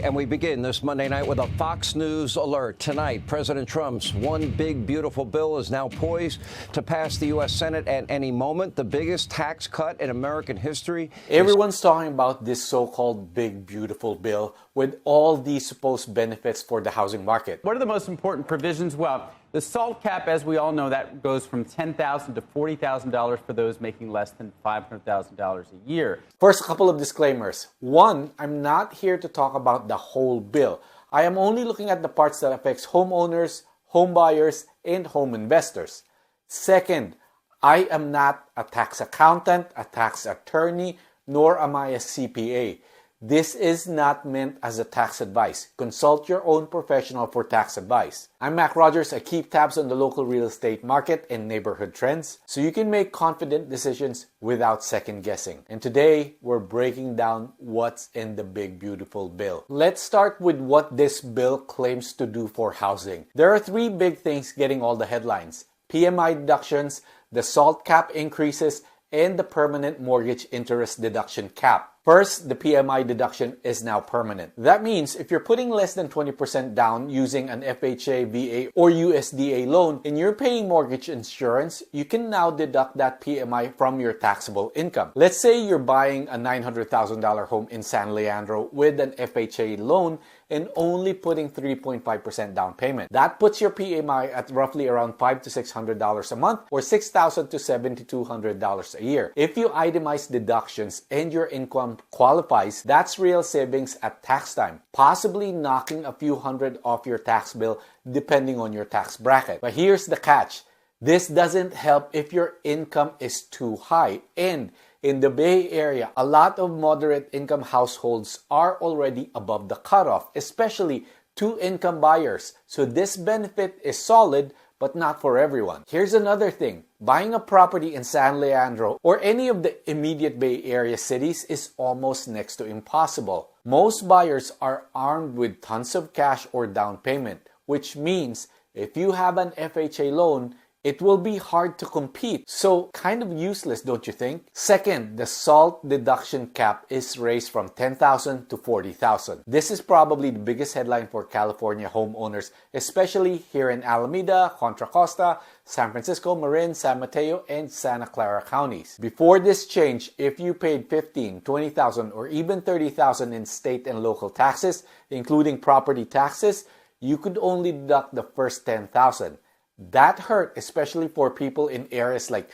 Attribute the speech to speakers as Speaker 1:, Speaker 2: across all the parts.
Speaker 1: And we begin this Monday night with a Fox News alert. Tonight, President Trump's one big, beautiful bill is now poised to pass the U.S. Senate at any moment. The biggest tax cut in American history.
Speaker 2: Everyone's talking about this so-called big, beautiful bill with all these supposed benefits for the housing market.
Speaker 3: What are the most important provisions? Well, the SALT cap, as we all know, that goes from $10,000 to $40,000 for those making less than $500,000 a year.
Speaker 2: First, a couple of disclaimers. One, I'm not here to talk about the whole bill. I am only looking at the parts that affects homeowners, home buyers, and home investors. Second, I am not a tax accountant, a tax attorney, nor am I a CPA. This is not meant as a tax advice. Consult your own professional for tax advice. I'm Mac Rogers. I keep tabs on the local real estate market and neighborhood trends so you can make confident decisions without second guessing. And today, we're breaking down what's in the big beautiful bill. Let's start with what this bill claims to do for housing. There are three big things getting all the headlines: PMI deductions, the SALT cap increases, and the permanent mortgage interest deduction cap. First, the PMI deduction is now permanent. That means if you're putting less than 20% down using an FHA, VA, or USDA loan and you're paying mortgage insurance, you can now deduct that PMI from your taxable income. Let's say you're buying a $900,000 home in San Leandro with an FHA loan and only putting 3.5% down payment. That puts your PMI at roughly around $500 to $600 a month or $6,000 to $7,200 a year. If you itemize deductions and your income qualifies, that's real savings at tax time, possibly knocking a few hundred off your tax bill depending on your tax bracket. But here's the catch. This doesn't help if your income is too high. And in the Bay Area, a lot of moderate income households are already above the cutoff, especially two-income buyers. So this benefit is solid, but not for everyone. Here's another thing. Buying a property in San Leandro or any of the immediate Bay Area cities is almost next to impossible. Most buyers are armed with tons of cash or down payment, which means if you have an FHA loan, it will be hard to compete. So kind of useless, don't you think? Second, the SALT deduction cap is raised from $10,000 to $40,000. This is probably the biggest headline for California homeowners, especially here in Alameda, Contra Costa, San Francisco, Marin, San Mateo, and Santa Clara counties. Before this change, if you paid $15,000, $20,000, or even $30,000 in state and local taxes, including property taxes, you could only deduct the first $10,000. That hurt, especially for people in areas like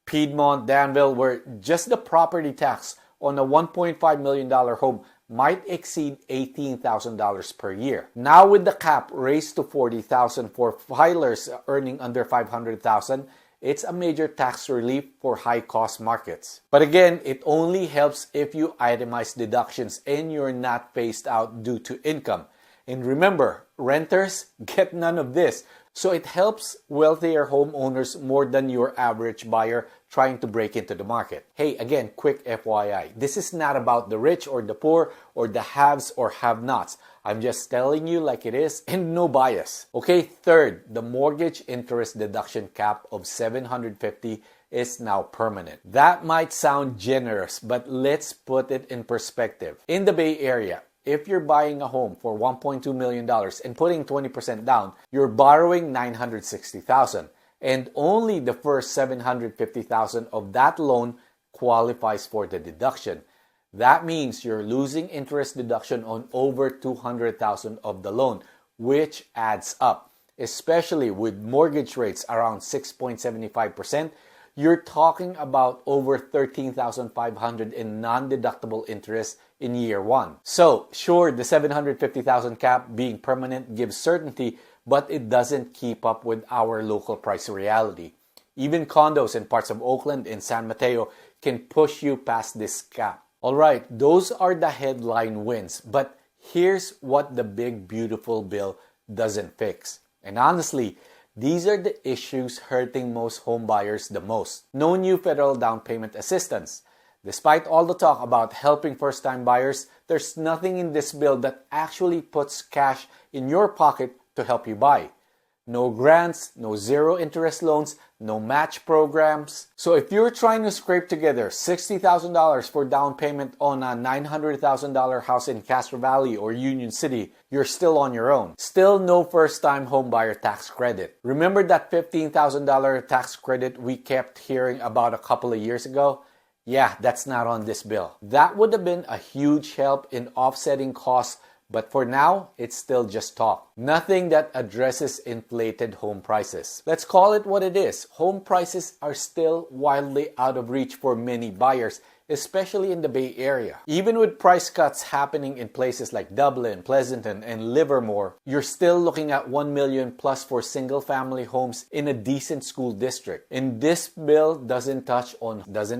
Speaker 2: Piedmont, Danville, where just the property tax on a $1.5 million home might exceed $18,000 per year. Now with the cap raised to $40,000 for filers earning under $500,000, it's a major tax relief for high-cost markets. But again, it only helps if you itemize deductions and you're not phased out due to income. And remember, renters get none of this. So it helps wealthier homeowners more than your average buyer trying to break into the market. Hey, again, quick FYI. This is not about the rich or the poor or the haves or have-nots. I'm just telling you like it is and no bias. Okay, third, the mortgage interest deduction cap of $750 is now permanent. That might sound generous, but let's put it in perspective. In the Bay Area, if you're buying a home for $1.2 million and putting 20% down, you're borrowing $960,000. And only the first $750,000 of that loan qualifies for the deduction. That means you're losing interest deduction on over $200,000 of the loan, which adds up. Especially with mortgage rates around 6.75%, you're talking about over $13,500 in non-deductible interest in year one. So, sure, the $750,000 cap being permanent gives certainty, but it doesn't keep up with our local price reality. Even condos in parts of Oakland and San Mateo can push you past this cap. Alright, those are the headline wins, but here's what the big beautiful bill doesn't fix. And honestly, these are the issues hurting most home buyers the most. No new federal down payment assistance. Despite all the talk about helping first-time buyers, there's nothing in this bill that actually puts cash in your pocket to help you buy. No grants, no zero interest loans, no match programs. So if you're trying to scrape together $60,000 for down payment on a $900,000 house in Castro Valley or Union City, you're still on your own. Still no first-time homebuyer tax credit. Remember that $15,000 tax credit we kept hearing about a couple of years ago? Yeah, that's not on this bill. That would have been a huge help in offsetting costs, but for now, it's still just talk. Nothing that addresses inflated home prices. Let's call it what it is. Home prices are still wildly out of reach for many buyers, especially in the Bay Area. Even with price cuts happening in places like Dublin, Pleasanton, and Livermore, you're still looking at $1 million plus for single-family homes in a decent school district. And this bill doesn't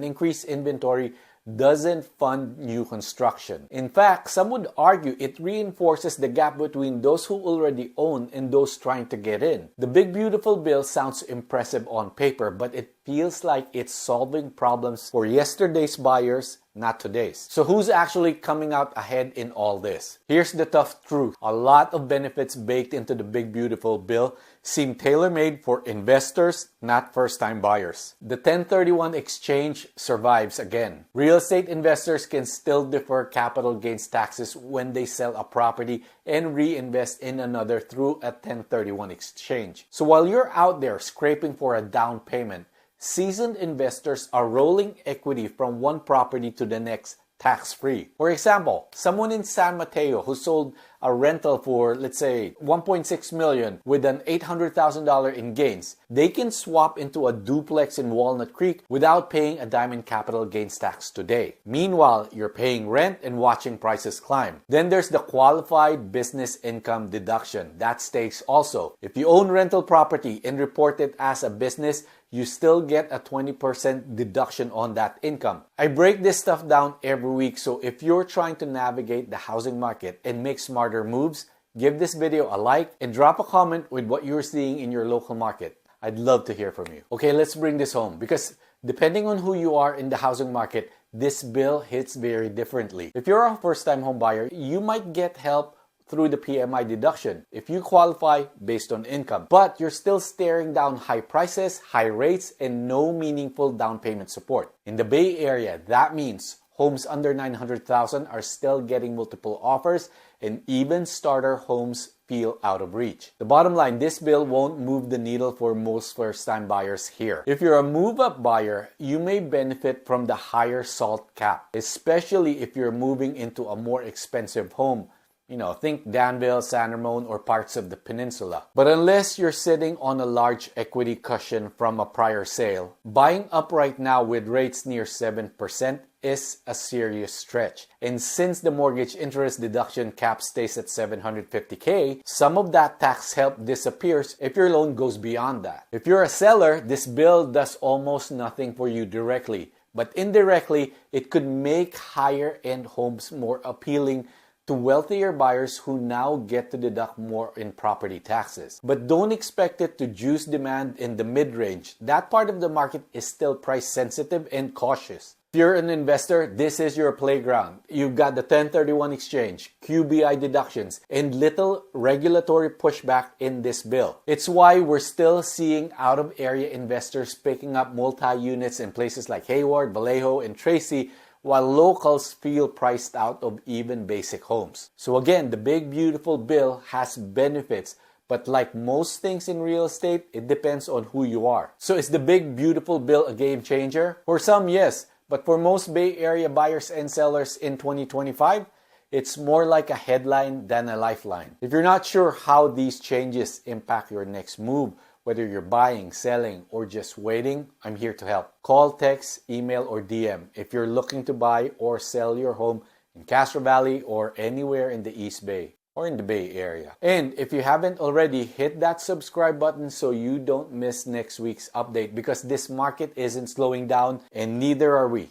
Speaker 2: increase inventory, doesn't fund new construction. In fact, some would argue it reinforces the gap between those who already own and those trying to get in. The big beautiful bill sounds impressive on paper, but it feels like it's solving problems for yesterday's buyers, not today's. So who's actually coming out ahead in all this? Here's the tough truth. A lot of benefits baked into the big beautiful bill seem tailor-made for investors, not first-time buyers. The 1031 exchange survives again. Real estate investors can still defer capital gains taxes when they sell a property and reinvest in another through a 1031 exchange. So while you're out there scraping for a down payment, seasoned investors are rolling equity from one property to the next tax-free. For example, someone in San Mateo who sold a rental for, let's say, $1.6 million with an $800,000 in gains, they can swap into a duplex in Walnut Creek without paying a dime in capital gains tax today. Meanwhile, you're paying rent and watching prices climb. Then there's the qualified business income deduction. That stays also. If you own rental property and report it as a business, you still get a 20% deduction on that income. I break this stuff down every week, so if you're trying to navigate the housing market and make smarter moves, give this video a like and drop a comment with what you're seeing in your local market. I'd love to hear from you. Okay, let's bring this home, because depending on who you are in the housing market, this bill hits very differently. If you're a first-time home buyer, you might get help through the PMI deduction if you qualify based on income. But you're still staring down high prices, high rates, and no meaningful down payment support. In the Bay Area, that means homes under $900,000 are still getting multiple offers, and even starter homes feel out of reach. The bottom line, this bill won't move the needle for most first-time buyers here. If you're a move-up buyer, you may benefit from the higher SALT cap, especially if you're moving into a more expensive home. You know, think Danville, San Ramon, or parts of the peninsula. But unless you're sitting on a large equity cushion from a prior sale, buying up right now with rates near 7% is a serious stretch. And since the mortgage interest deduction cap stays at $750K, some of that tax help disappears if your loan goes beyond that. If you're a seller, this bill does almost nothing for you directly, but indirectly, it could make higher-end homes more appealing to wealthier buyers who now get to deduct more in property taxes. But don't expect it to juice demand in the mid-range. That part of the market is still price sensitive and cautious. If you're an investor, this is your playground. You've got the 1031 exchange, QBI deductions, and little regulatory pushback in this bill. It's why we're still seeing out-of-area investors picking up multi-units in places like Hayward, Vallejo, and Tracy, while locals feel priced out of even basic homes. So again, the big beautiful bill has benefits, but like most things in real estate, it depends on who you are. So is the big beautiful bill a game changer? For some, yes, but for most Bay Area buyers and sellers in 2025, it's more like a headline than a lifeline. If you're not sure how these changes impact your next move, whether you're buying, selling, or just waiting, I'm here to help. Call, text, email, or DM if you're looking to buy or sell your home in Castro Valley or anywhere in the East Bay or in the Bay Area. And if you haven't already, hit that subscribe button so you don't miss next week's update, because this market isn't slowing down and neither are we.